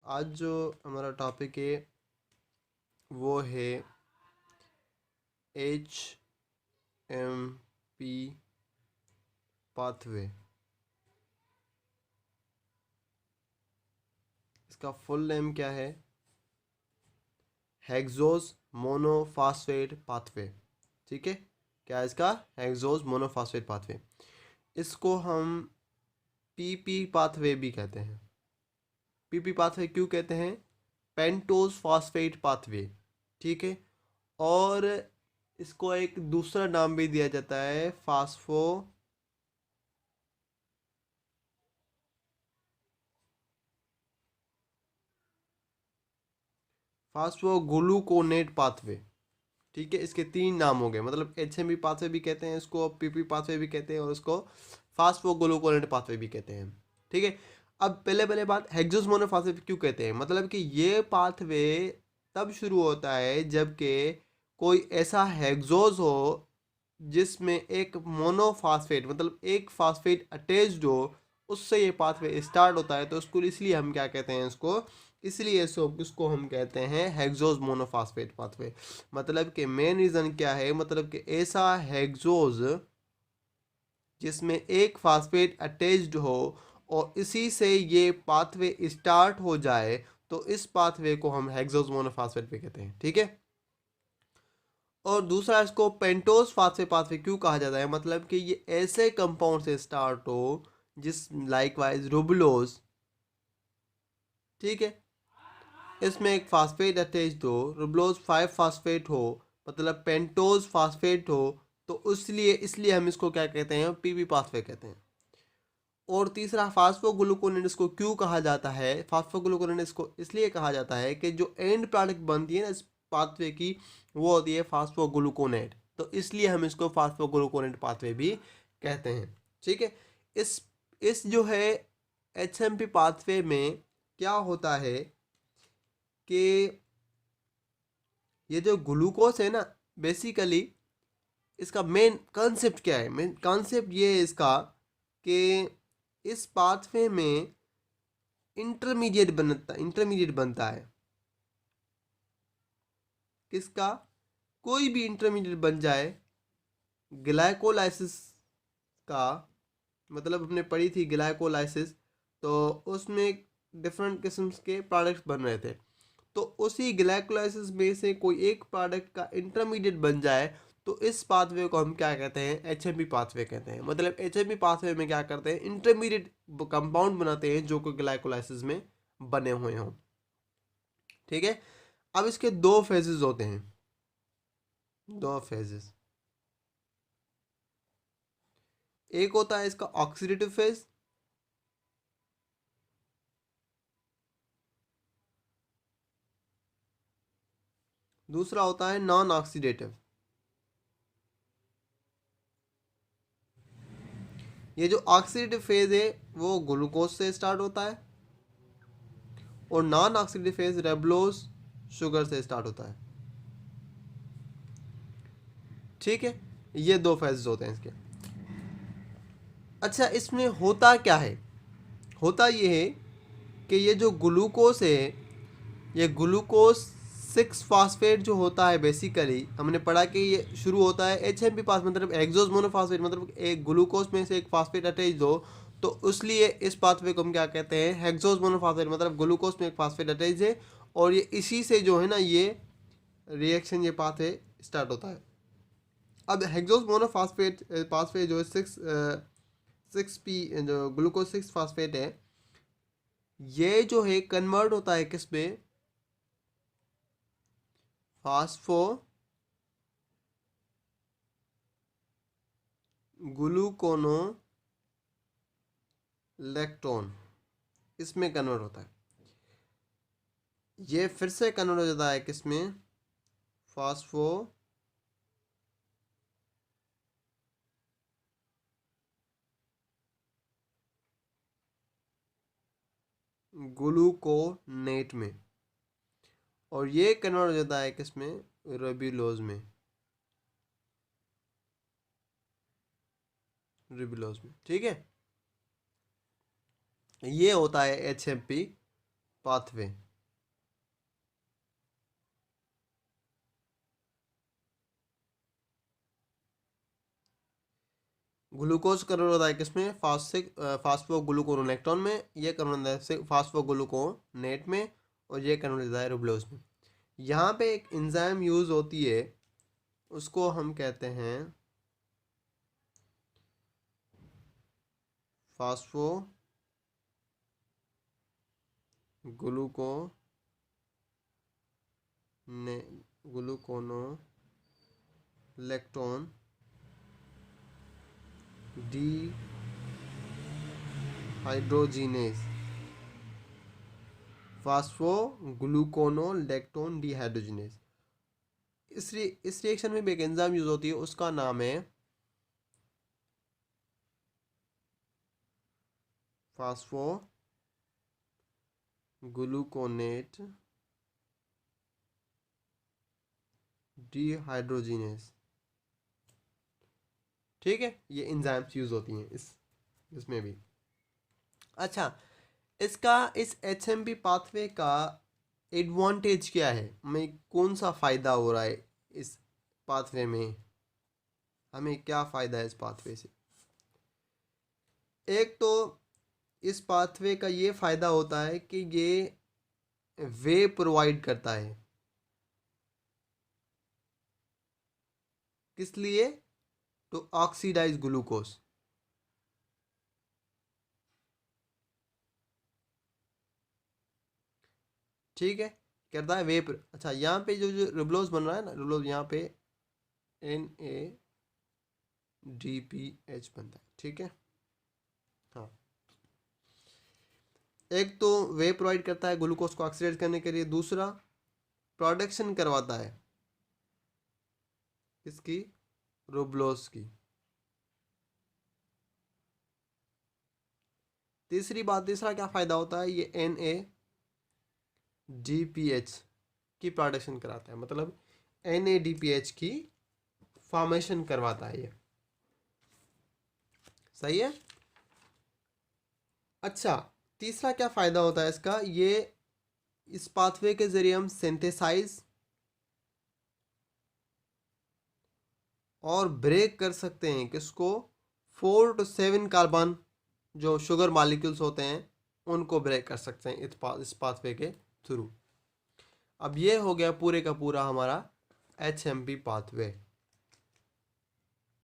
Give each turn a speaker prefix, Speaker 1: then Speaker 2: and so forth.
Speaker 1: आज जो हमारा टॉपिक है वो है एच एम पी पाथवे। इसका फुल नेम क्या है? Hexose monophosphate pathway. ठीक है, क्या है इसका? Hexose monophosphate pathway. इसको हम पीपी पाथवे भी कहते हैं। पीपी पाथवे क्यों कहते हैं? Pentose phosphate pathway. ठीक है, और इसको एक दूसरा नाम भी दिया जाता है, फास्फोग्लूकोनेट पाथवे। ठीक है, इसके तीन नाम हो गए, मतलब एचएमपी पाथवे भी कहते हैं इसको, पीपी पाथवे भी कहते हैं, और उसको फास्फोग्लूकोनेट पाथवे भी कहते हैं। ठीक है, अब पहले पहले बात, हेक्सोस मोनोफॉस्फेट क्यों कहते हैं? मतलब कि ये पाथवे तब शुरू होता है जबकि कोई ऐसा हेक्सोस हो जिसमें एक मोनोफॉस्फेट मतलब एक फॉस्फेट अटैच्ड हो, उससे ये पाथवे स्टार्ट होता है। तो उसको इसलिए हम क्या कहते हैं इसको, इसलिए इसको हम कहते हैं हेक्सोस मोनोफॉस्फेट पाथवे। मतलब कि मेन रीज़न क्या है, मतलब कि ऐसा हेक्सोस जिसमें एक फास्फेट अटैच्ड हो और इसी से ये पाथवे स्टार्ट हो जाए, तो इस पाथवे को हम हेक्सोस मोनोफॉस्फेट पे कहते हैं। ठीक है, और दूसरा इसको पेंटोस फास्फेट पाथवे क्यों कहा जाता है? मतलब कि ये ऐसे कंपाउंड से स्टार्ट हो जिस लाइकवाइज रुबुलोज, ठीक है, इसमें एक फास्फेट अटैच्ड हो, रुबलोज 5 फास्फेट हो, मतलब पेंटोज फास्फेट हो, तो इसलिए इसलिए हम इसको क्या कहते हैं? पीपी पाथवे कहते हैं। और तीसरा फास्फोग्लूकोनेट इसको क्यों कहा जाता है? फास्फोग्लूकोनेट इसको इसलिए कहा जाता है कि जो एंड प्रोडक्ट बनती है ना इस पाथवे की, वो होती है फास्फोग्लूकोनेट, तो इसलिए हम इसको फास्फोग्लूकोनेट पाथवे भी कहते हैं। ठीक है, इस जो है एचएमपी पाथवे में क्या होता है कि ये जो ग्लूकोज है ना, बेसिकली इसका मेन कॉन्सेप्ट क्या है? मेन कॉन्सेप्ट ये है इसका कि इस पाथवे में इंटरमीडिएट बनता है। किसका? कोई भी इंटरमीडिएट बन जाए ग्लाइकोलाइसिस का, मतलब हमने पढ़ी थी ग्लाइकोलाइसिस, तो उसमें डिफरेंट किस्म के प्रोडक्ट्स बन रहे थे। तो उसी ग्लाइकोलाइसिस में से कोई एक प्रोडक्ट का इंटरमीडिएट बन जाए, तो इस पाथवे को हम क्या कहते हैं? एचएमपी पाथवे कहते हैं। मतलब एचएमपी पाथवे में क्या करते हैं? इंटरमीडिएट कंपाउंड बनाते हैं जो कि ग्लाइकोलाइसिस में बने हुए हों। ठीक है, अब इसके दो फेजेस होते हैं, दो फेजेस। एक होता है इसका ऑक्सीडेटिव फेज, दूसरा होता है नॉन ऑक्सीडेटिव। ये जो ऑक्सीडेटिव फेज है वो ग्लूकोज से स्टार्ट होता है, और नॉन ऑक्सीडेटिव फेज रेबलोज शुगर से स्टार्ट होता है। ठीक है, ये दो फेजेस होते हैं इसके। अच्छा, इसमें होता क्या है? होता ये है कि ये जो ग्लूकोज है, ये ग्लूकोज 6 फास्फेट जो होता है, बेसिकली हमने पढ़ा कि ये शुरू होता है एच एम पी पास, मतलब एक्सोस मोनोफॉस्फेट, मतलब एक ग्लूकोज में से एक फास्फेट अटैच हो, तो इसलिए इस पाथवे को हम क्या कहते हैं? हेक्सोस मोनोफॉस्फेट, मतलब ग्लूकोज में एक फास्फेट अटैच है, और ये इसी से जो है ना ये रिएक्शन, ये पाथवे स्टार्ट होता है। अब हेक्सोस मोनोफॉस्फेट पाथवे जो है सिक्स पी जो ग्लूकोज 6 फास्फेट है, ये जो है कन्वर्ट होता है किस में? फास्फो ग्लूकोनो लैक्टोन, इसमें कन्वर्ट होता है। ये फिर से कन्वर्ट हो जाता है किसमें? फास्फो ग्लूकोनेट में, और ये कन्वर्ट हो जाता है किसमें? रेबिलोज में, रिबिलोज में। ठीक है, ये होता है H M P pathway. Glucose convert होता है किसमें? फास्फोग्लूकोनेक्टोन में, ये कन्वर्ट होता है फास्फोग्लूकोनेट में, और ये कन्वर्ट होता है रिबोलोज में। यहाँ पे एक एंजाइम यूज होती है, उसको हम कहते हैं फास्फो ग्लूकोनोलेक्टोन डीहाइड्रोजिनेज, फास्फोग्लूकोनोलेक्टोन डीहाइड्रोजिनेज। इस रिएक्शन में भी एक एंजाइम यूज होती है, उसका नाम है फास्फोग्लूकोनेट डीहाइड्रोजिनेज। ठीक है, ये एंजाइम्स यूज होती हैं इसमें भी। अच्छा, इसका इस एचएमपी पाथवे का एडवांटेज क्या है? हमें कौन सा फ़ायदा हो रहा है इस पाथवे में? हमें क्या फ़ायदा है इस पाथवे से? एक तो इस पाथवे का ये फ़ायदा होता है कि ये वे प्रोवाइड करता है। किस लिए? To oxidize glucose. ठीक है, करता है वे अच्छा, यहाँ पे जो रिबोलोज बन रहा है ना, रिबोलोज यहाँ पे NADPH बनता है। ठीक है, हाँ, एक तो वे प्रोवाइड करता है ग्लूकोज को ऑक्सीडाइज करने के लिए, दूसरा प्रोडक्शन करवाता है इसकी, रिबोलोज की। तीसरा क्या फ़ायदा होता है? ये NADPH की प्रोडक्शन कराता है, मतलब NADPH की फॉर्मेशन करवाता है ये। सही है। अच्छा, तीसरा क्या फ़ायदा होता है इसका? ये इस पाथवे के ज़रिए हम सिंथेसाइज और ब्रेक कर सकते हैं किसको? 4 to 7 कार्बन जो शुगर मॉलिक्यूल्स होते हैं, उनको ब्रेक कर सकते हैं इस पाथवे के थ्रू। अब ये हो गया पूरे का पूरा हमारा HMP पाथवे।